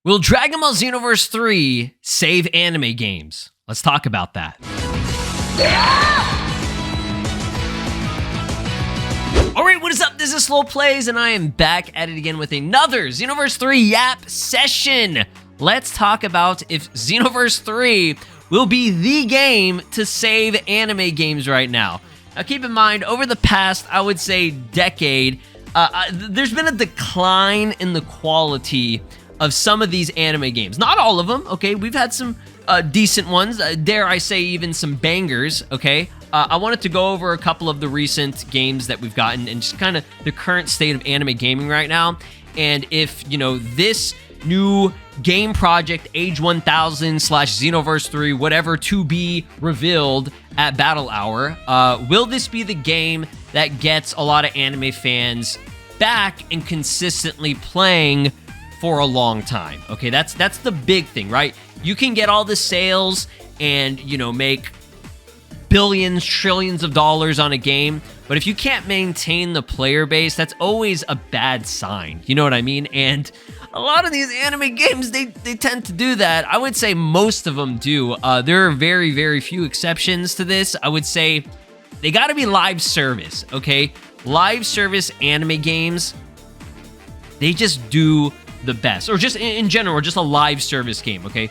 Will Dragon Ball Xenoverse 3 save anime games? Let's talk about that. Alright, what is up? This is SLOplays, and I am back at it again with another Xenoverse 3 Yap session. Let's talk about if Xenoverse 3 will be the game to save anime games right now. Now keep in mind, over the past, I would say, decade, there's been a decline in the quality of some of these anime games. Not all of them, okay? We've had some decent ones, dare I say even some bangers, okay? I wanted to go over a couple of the recent games that we've gotten and just kind of the current state of anime gaming right now. And if, you know, this new game project, Age 1000 / Xenoverse 3, whatever to be revealed at Battle Hour, will this be the game that gets a lot of anime fans back and consistently playing for a long time? Okay, that's the big thing, right? You can get all the sales and, you know, make billions, trillions of dollars on a game, but if you can't maintain the player base, that's always a bad sign. You know what I mean? And a lot of these anime games, they tend to do that. I would say most of them do. There are very, very few exceptions to this. I would say they got to be live service, okay? Live service anime games, they just do the best, or just in general, just a live service game, okay?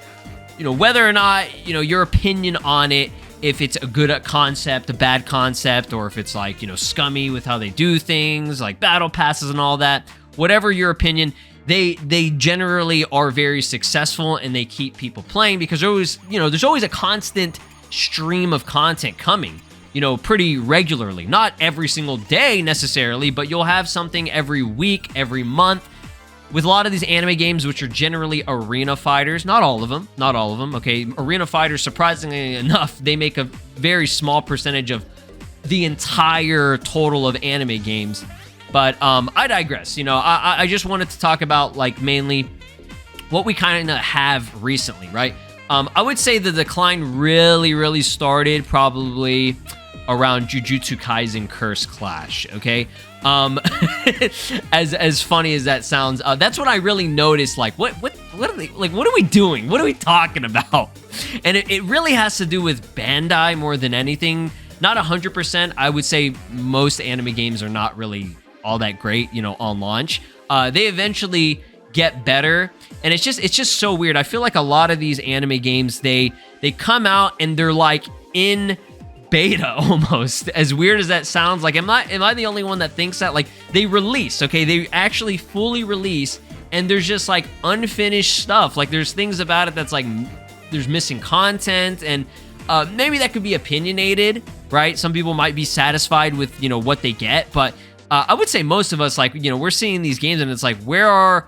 You know, whether or not, you know, your opinion on it, if it's a good concept, a bad concept, or if it's like, you know, scummy with how they do things, like battle passes and all that, whatever your opinion, they generally are very successful and they keep people playing because there's always a constant stream of content coming, you know, pretty regularly. Not every single day necessarily, but you'll have something every week, every month. With a lot of these anime games, which are generally arena fighters, not all of them, okay? Arena fighters, surprisingly enough, they make a very small percentage of the entire total of anime games. But I digress. You know, I just wanted to talk about, like, mainly what we kind of have recently, right? I would say the decline really started probably around Jujutsu Kaisen Curse Clash, okay? As funny as that sounds, that's when I really noticed, like, what are they, like, what are we doing? What are we talking about? And it really has to do with Bandai more than anything. Not 100%. I would say most anime games are not really all that great, you know, on launch. They eventually get better, and it's just so weird. I feel like a lot of these anime games, they come out and they're like in beta almost. As weird as that sounds, like, am I the only one that thinks that? Like, they release, okay, they actually fully release, and there's just like unfinished stuff. Like, there's things about it that's like there's missing content, and maybe that could be opinionated, right? Some people might be satisfied with, you know, what they get, but I would say most of us, like, you know, we're seeing these games and it's like, where are,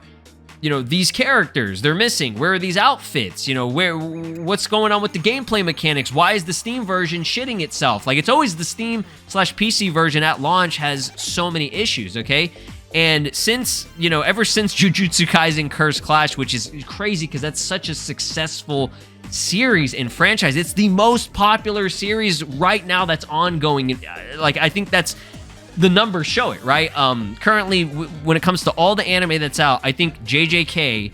you know, these characters? They're missing. Where are these outfits? You know, what's going on with the gameplay mechanics? Why is the Steam version shitting itself? Like, it's always the Steam/PC version at launch has so many issues, okay? And since, you know, ever since Jujutsu Kaisen Curse Clash, which is crazy because that's such a successful series and franchise. It's the most popular series right now that's ongoing. Like, I think that's the numbers show it, right? Currently, when it comes to all the anime that's out, I think JJK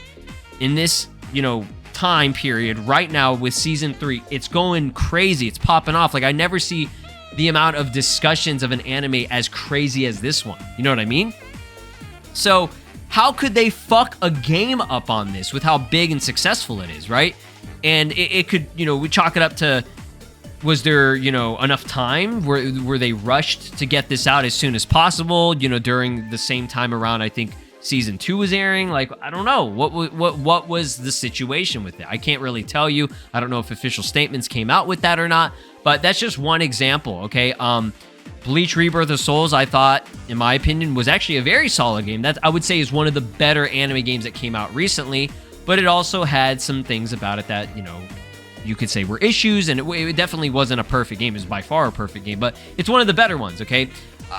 in this, you know, time period right now with season 3, it's going crazy. It's popping off. Like, I never see the amount of discussions of an anime as crazy as this one. You know what I mean? So how could they fuck a game up on this with how big and successful it is, right? And it could, you know, we chalk it up to, was there, you know, enough time? Were they rushed to get this out as soon as possible? You know, during the same time around, I think season 2 was airing. Like, I don't know what was the situation with it. I can't really tell you. I don't know if official statements came out with that or not. But that's just one example. Okay. Bleach Rebirth of Souls, I thought, in my opinion, was actually a very solid game. That, I would say, is one of the better anime games that came out recently. But it also had some things about it that, you know, you could say were issues, and it definitely wasn't a perfect game. It was by far a perfect game, but it's one of the better ones, okay?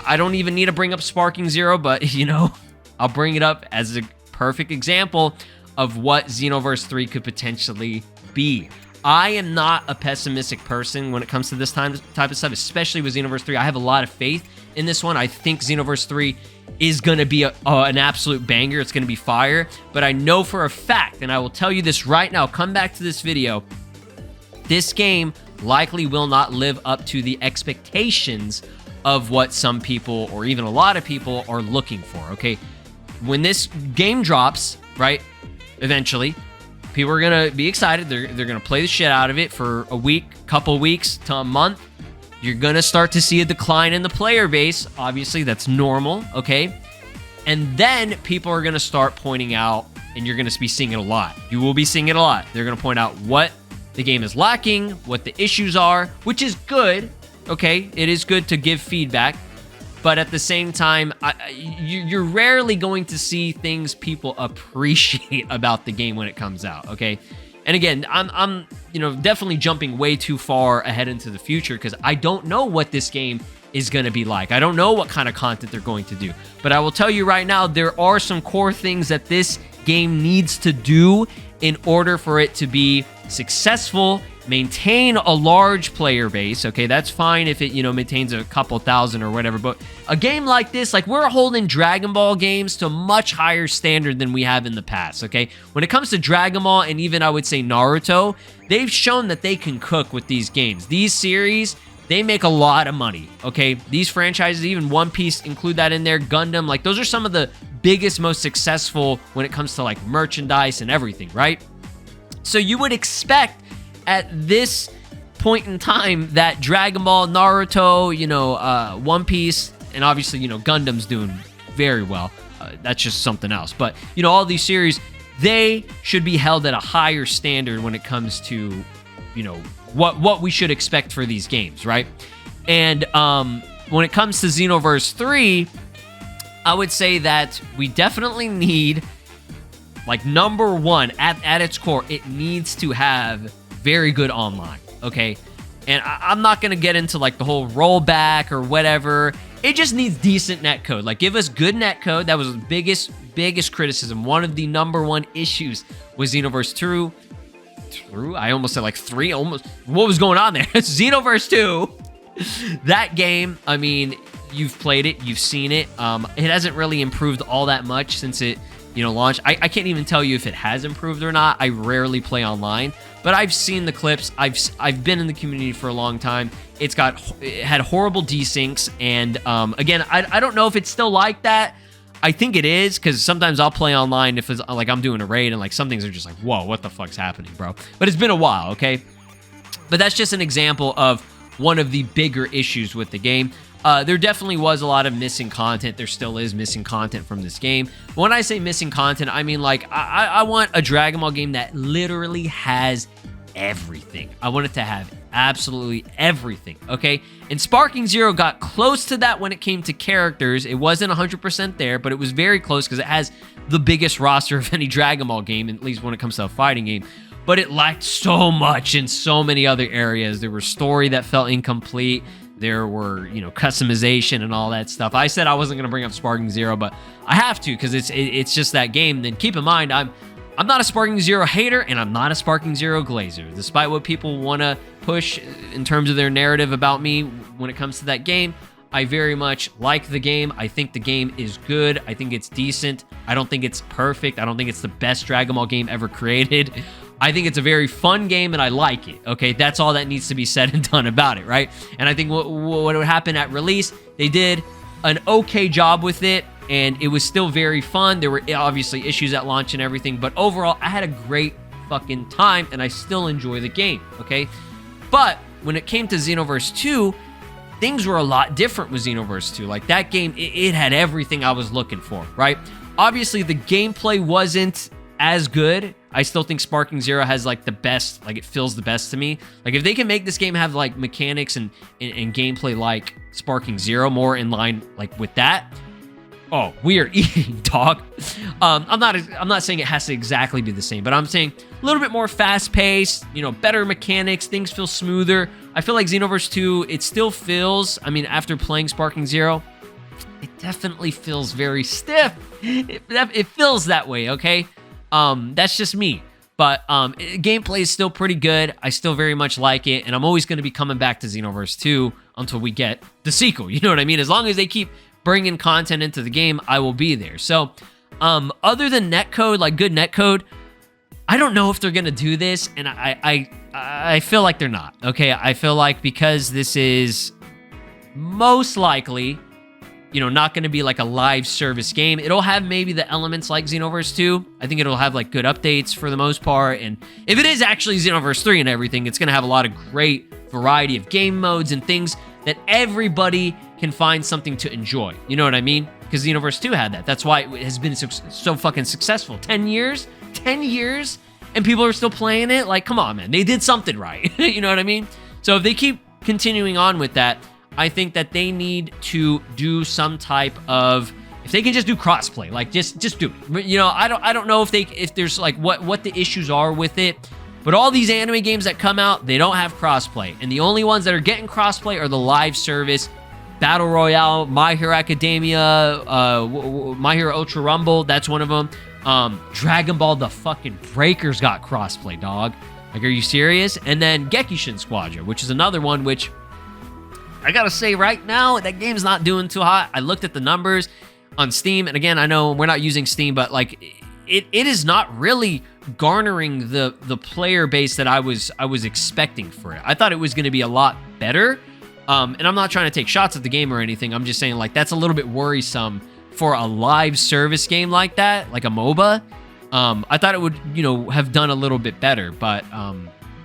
I don't even need to bring up Sparking Zero, but, you know, I'll bring it up as a perfect example of what Xenoverse 3 could potentially be. I am not a pessimistic person when it comes to this type of stuff, especially with Xenoverse 3. I have a lot of faith in this one. I think Xenoverse 3 is going to be an absolute banger. It's going to be fire. But I know for a fact, and I will tell you this right now, come back to this video, this game likely will not live up to the expectations of what some people, or even a lot of people, are looking for, okay? When this game drops, right, eventually, people are going to be excited. They're going to play the shit out of it for a week, couple weeks to a month. You're going to start to see a decline in the player base. Obviously, that's normal, okay? And then people are going to start pointing out, and you're going to be seeing it a lot. You will be seeing it a lot. They're going to point out what the game is lacking, what the issues are, which is good, okay? It is good to give feedback. But at the same time, you're rarely going to see things people appreciate about the game when it comes out, okay? And again, I'm definitely jumping way too far ahead into the future because I don't know what this game is going to be like. I don't know what kind of content they're going to do. But I will tell you right now, there are some core things that this game needs to do in order for it to be successful, maintain a large player base. Okay, that's fine if it, maintains a couple thousand or whatever. But a game like this, like we're holding Dragon Ball games to a much higher standard than we have in the past. Okay, when it comes to Dragon Ball and even I would say Naruto, they've shown that they can cook with these games. These series, they make a lot of money. Okay, these franchises, even One Piece, include that in there. Gundam, like those are some of the biggest, most successful when it comes to like merchandise and everything, right? So you would expect at this point in time that Dragon Ball, Naruto, One Piece, and obviously, Gundam's doing very well. That's just something else. But, all these series, they should be held at a higher standard when it comes to, what we should expect for these games, right? And when it comes to Xenoverse 3, I would say that we definitely need, like, number one, at its core, it needs to have very good online, okay? And I'm not going to get into, like, the whole rollback or whatever. It just needs decent netcode. Like, give us good netcode. That was the biggest criticism. One of the number one issues with Xenoverse 2. I almost said, like, 3. Almost. What was going on there? It's Xenoverse 2. That game, I mean, you've played it. You've seen it. It hasn't really improved all that much since it launched. I can't even tell you if it has improved or not. I rarely play online, but I've seen the clips. I've been in the community for a long time. It had horrible desyncs, and again, I don't know if it's still like that. I think it is, because sometimes I'll play online if it's like I'm doing a raid and like some things are just like, whoa, what the fuck's happening, bro? But it's been a while, okay? But that's just an example of one of the bigger issues with the game. There definitely was a lot of missing content. There still is missing content from this game. When I say missing content, I mean, like, I want a Dragon Ball game that literally has everything. I want it to have absolutely everything, okay? And Sparking Zero got close to that when it came to characters. It wasn't 100% there, but it was very close because it has the biggest roster of any Dragon Ball game, at least when it comes to a fighting game. But it lacked so much in so many other areas. There was story that felt incomplete. There were, customization and all that stuff. I said I wasn't going to bring up Sparking Zero, but I have to because it's just that game. Then keep in mind, I'm not a Sparking Zero hater, and I'm not a Sparking Zero glazer. Despite what people want to push in terms of their narrative about me when it comes to that game, I very much like the game. I think the game is good. I think it's decent. I don't think it's perfect. I don't think it's the best Dragon Ball game ever created. I think it's a very fun game, and I like it, okay? That's all that needs to be said and done about it, right? And I think what would happen at release, they did an okay job with it, and it was still very fun. There were obviously issues at launch and everything, but overall, I had a great fucking time, and I still enjoy the game, okay? But when it came to Xenoverse 2, things were a lot different with Xenoverse 2. Like, that game, it had everything I was looking for, right? Obviously, the gameplay wasn't as good. I still think Sparking Zero has, like, the best, like, it feels the best to me. Like, if they can make this game have, like, mechanics and gameplay like Sparking Zero, more in line, like, with that, oh, we are eating, dog. I'm not saying it has to exactly be the same, but I'm saying a little bit more fast-paced, better mechanics, things feel smoother. I feel like Xenoverse 2, it still feels, I mean, after playing Sparking Zero, it definitely feels very stiff. It feels that way, okay? That's just me. But gameplay is still pretty good. I still very much like it, and I'm always going to be coming back to Xenoverse 2 until we get the sequel. You know what I mean? As long as they keep bringing content into the game, I will be there. So, other than netcode, like good netcode, I don't know if they're gonna do this, and I feel like they're not. Okay, I feel like because this is most likely, you know, not gonna be like a live service game. It'll have maybe the elements like Xenoverse 2. I think it'll have like good updates for the most part, and if it is actually Xenoverse 3 and everything, it's gonna have a lot of great variety of game modes and things that everybody can find something to enjoy. You know what I mean? Because Xenoverse 2 had that. That's why it has been so fucking successful. 10 years? 10 years? And people are still playing it? Like, come on, man. They did something right. You know what I mean? So if they keep continuing on with that, I think that they need to do some type of... If they can just do crossplay, like, just do it. You know, I don't know if there's, like, what the issues are with it. But all these anime games that come out, they don't have crossplay. And the only ones that are getting crossplay are the live service, Battle Royale, My Hero Academia, My Hero Ultra Rumble, that's one of them. Dragon Ball the fucking Breakers got crossplay, dog. Like, are you serious? And then Gekishin Squadron, which is another one which I gotta say right now, that game's not doing too hot. I looked at the numbers on Steam, and again, I know we're not using Steam, but like it is not really garnering the player base that I was expecting for it. I thought it was going to be a lot better. And I'm not trying to take shots at the game or anything. I'm just saying, like, that's a little bit worrisome for a live service game like that, like a MOBA. I thought it would, you know, have done a little bit better, but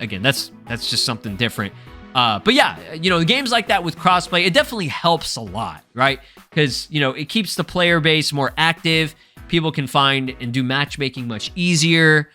again, that's just something different. But yeah, you know, games like that with crossplay, it definitely helps a lot, right? Because, you know, it keeps the player base more active. People can find and do matchmaking much easier.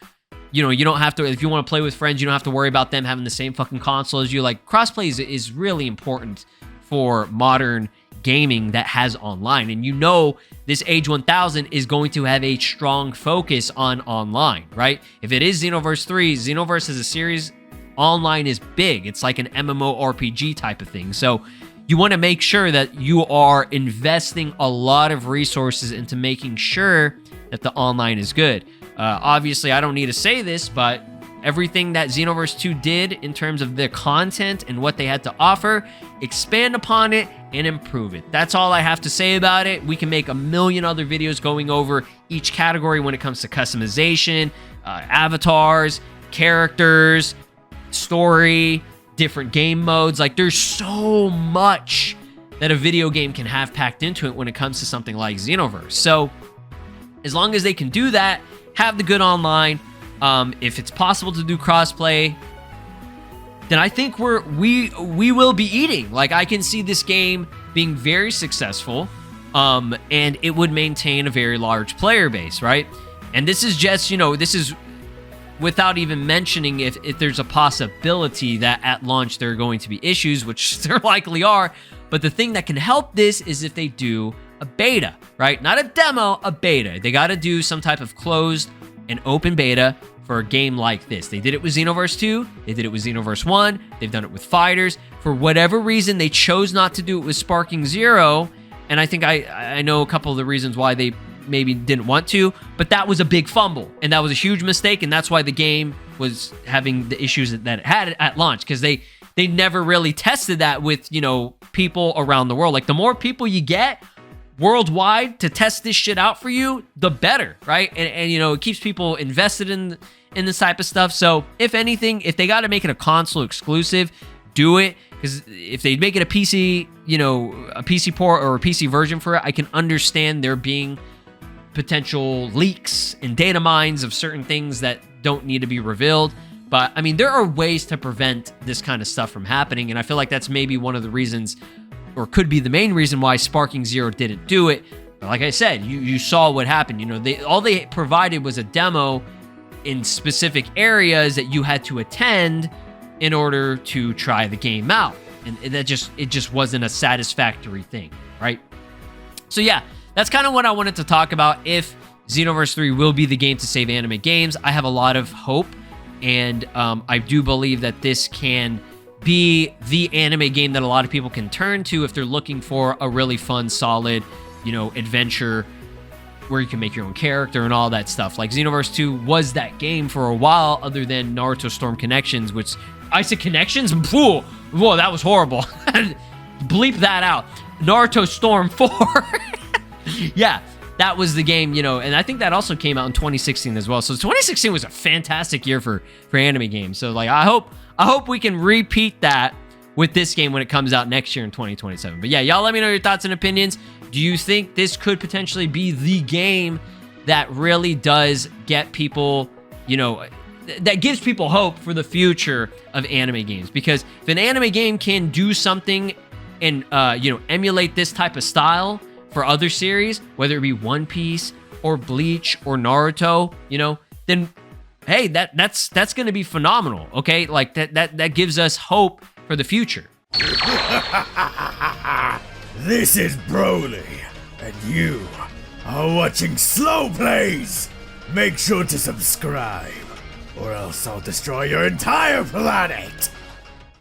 You know, you don't have to, if you want to play with friends, you don't have to worry about them having the same fucking console as you. Like, crossplay is really important for modern gaming that has online. And you know, this Age 1000 is going to have a strong focus on online, right? If it is Xenoverse 3, Xenoverse as a series, online is big. It's like an MMORPG type of thing. So you want to make sure that you are investing a lot of resources into making sure that the online is good. Obviously, I don't need to say this, but everything that Xenoverse 2 did in terms of their content and what they had to offer, expand upon it and improve it. That's all I have to say about it. We can make a million other videos going over each category when it comes to customization, avatars, characters, story, different game modes. Like, there's so much that a video game can have packed into it when it comes to something like Xenoverse. So as long as they can do that, have the good online, if it's possible to do crossplay, then I think we will be eating. Like, I can see this game being very successful, and it would maintain a very large player base, right? And this is just, you know, this is without even mentioning if there's a possibility that at launch there are going to be issues, which there likely are. But the thing that can help this is if they do a beta, right? Not a demo, a beta. They got to do some type of closed and open beta for a game like this. They did it with Xenoverse 2. They did it with Xenoverse 1. They've done it with Fighters. For whatever reason, they chose not to do it with Sparking Zero. And I think I know a couple of the reasons why they maybe didn't want to, but that was a big fumble, and that was a huge mistake, and that's why the game was having the issues that it had at launch, because they never really tested that with, you know, people around the world. Like, the more people you get worldwide to test this shit out for you, the better, right? And you know, it keeps people invested in this type of stuff. So if anything, if they got to make it a console exclusive, do it. Because if they make it a PC, you know, a PC port or a PC version for it, I can understand there being potential leaks and data mines of certain things that don't need to be revealed. But I mean, there are ways to prevent this kind of stuff from happening, and I feel like that's maybe one of the reasons, or could be the main reason, why Sparking Zero didn't do it. But like I said, you saw what happened. You know, all they provided was a demo in specific areas that you had to attend in order to try the game out, and it just wasn't a satisfactory thing, right? So yeah, that's kind of what I wanted to talk about. If Xenoverse 3 will be the game to save anime games, I have a lot of hope, and I do believe that this can be the anime game that a lot of people can turn to if they're looking for a really fun, solid, you know, adventure where you can make your own character and all that stuff. Like, Xenoverse 2 was that game for a while, other than Naruto Storm Connections, which I said Connections? Whoa, that was horrible. bleep that out. Naruto Storm 4. Yeah, that was the game, you know, and I think that also came out in 2016 as well. So 2016 was a fantastic year for anime games. So like I hope we can repeat that with this game when it comes out next year in 2027. But yeah, y'all let me know your thoughts and opinions. Do you think this could potentially be the game that really does get people, you know, that gives people hope for the future of anime games? Because if an anime game can do something and, you know, emulate this type of style for other series, whether it be One Piece or Bleach or Naruto, you know, then hey, that's going to be phenomenal. Okay, like that gives us hope for the future. This is Broly, and you are watching SLOplays. Make sure to subscribe, or else I'll destroy your entire planet.